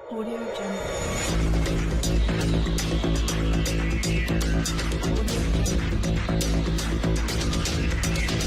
Audio Jungle.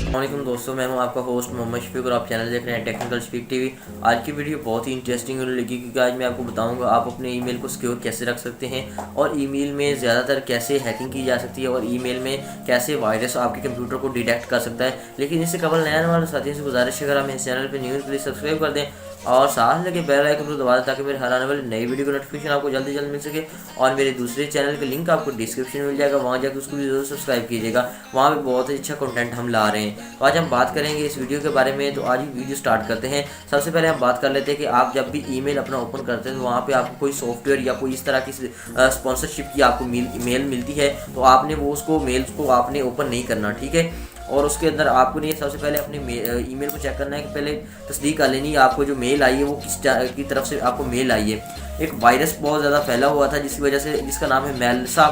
वालेकुम दोस्तों, मैं हूं आपका होस्ट मोहम्मद शफीक और आप चैनल देख रहे हैं टेक्निकल स्पीक टीवी। आज की वीडियो बहुत ही इंटरेस्टिंग होने लगी क्योंकि आज मैं आपको बताऊंगा आप अपने ईमेल को सिक्योर कैसे रख सकते हैं और ईमेल में ज़्यादातर कैसे हैकिंग की जा सकती है और ईमेल में कैसे वायरस आपके कंप्यूटर को डिटेक्ट कर सकता है। लेकिन इससे कबल नए आने वाले साथियों से गुजारिश है, अगर आप इस चैनल पर न्यूज़ प्लीज़ सब्सक्राइब कर दें और साथ लगे बेल आइकन को दबा दें ताकि मेरे हर आने वाली नई वीडियो का नोटिफिकेशन आपको जल्द से जल्द मिल सके। और मेरे दूसरे चैनल का लिंक आपको डिस्क्रिप्शन में मिल जाएगा, वहाँ जाकर उसको भी जरूर सब्सक्राइब कीजिएगा। वहाँ पे बहुत ही अच्छा कंटेंट हम ला रहे हैं। तो आज हम बात करेंगे इस वीडियो के बारे में। तो आज वीडियो स्टार्ट करते हैं। सबसे पहले हम बात कर लेते हैं कि आप जब भी ईमेल अपना ओपन करते हैं तो वहाँ पे आपको कोई सॉफ्टवेयर या कोई इस तरह की स्पॉन्सरशिप की आपको मेल मिलती है, तो आपने वो उसको मेल्स को आपने ओपन नहीं करना, ठीक है। और उसके अंदर आपको नहीं, सबसे पहले अपने ईमेल को चेक करना है कि पहले तस्दीक कर लेनी है आपको जो मेल आई है वो किस की तरफ से आपको मेल आई है। एक वायरस बहुत ज़्यादा फैला हुआ था जिसकी वजह से, जिसका नाम है मेलसा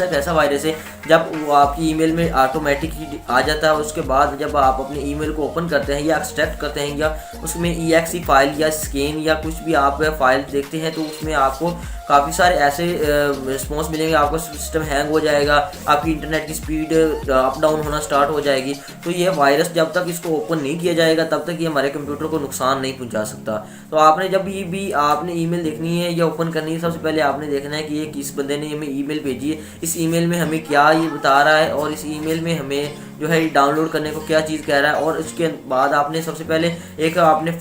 एक ऐसा वायरस है जब वो आपकी ईमेल में ऑटोमेटिकली आ जाता है। उसके बाद जब आप अपने ईमेल को ओपन करते हैं या एक्सट्रैक्ट करते हैं या उसमें EXE फाइल या स्कैन या कुछ भी आप फाइल देखते हैं, तो उसमें आपको काफ़ी सारे ऐसे रिस्पॉन्स मिलेंगे। आपका सिस्टम हैंग हो जाएगा, आपकी इंटरनेट की स्पीड अप डाउन होना स्टार्ट हो जाएगी। तो ये वायरस जब तक इसको ओपन नहीं किया जाएगा तब तक ये हमारे कंप्यूटर को नुकसान नहीं पहुंचा सकता। तो आपने जब भी आपने ईमेल देखनी है या ओपन करनी है, सबसे पहले आपने देखना है कि ये किस बंदे ने हमें ईमेल भेजी है, इस ईमेल में हमें क्या ये बता रहा है और इस ईमेल में हमें जो है डाउनलोड करने को क्या चीज़ कह रहा है। और उसके बाद आपने सबसे पहले एक आपने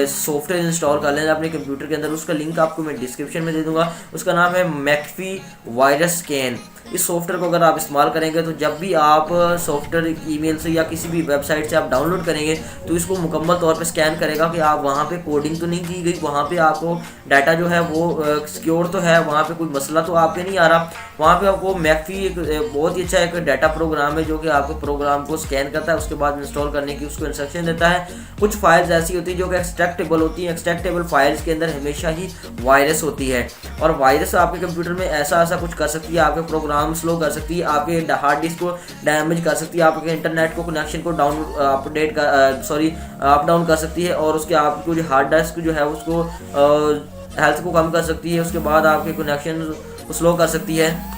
सॉफ्टवेयर इंस्टॉल कर लेना अपने कंप्यूटर के अंदर। उसका लिंक आपको मैं डिस्क्रिप्शन में दे दूंगा। उसका नाम है मैकफी वायरस स्कैन। इस सॉफ्टवेयर को अगर आप इस्तेमाल करेंगे तो जब भी आप सॉफ्टवेयर ईमेल से या किसी भी वेबसाइट से आप डाउनलोड करेंगे तो इसको मुकम्मल तौर पे स्कैन करेगा कि आप वहाँ पे कोडिंग तो नहीं की गई, वहाँ पे आपको डाटा जो है वो सिक्योर तो है, वहाँ पे कोई मसला तो आप पे नहीं आ रहा। वहाँ पे आपको मैकफी एक बहुत ही अच्छा एक डाटा प्रोग्राम है जो कि आपको प्रोग्राम को स्कैन करता है, उसके बाद इंस्टॉल करने की उसको इंस्ट्रक्शन देता है। कुछ फाइल्स ऐसी होती है जो कि एक्सट्रैक्टेबल होती हैं। एक्सट्रैक्टेबल फाइल्स के अंदर हमेशा ही वायरस होती है और वायरस आपके कंप्यूटर में ऐसा कुछ कर सकती है, आपके प्रोग्राम स्लो कर सकती है, आपके हार्ड डिस्क को डैमेज कर सकती है, आपके इंटरनेट को कनेक्शन को अप डाउन कर सकती है और उसके आपको जो हार्ड डिस्क जो है उसको हेल्थ को कम कर सकती है। उसके बाद आपके कनेक्शन को स्लो कर सकती है।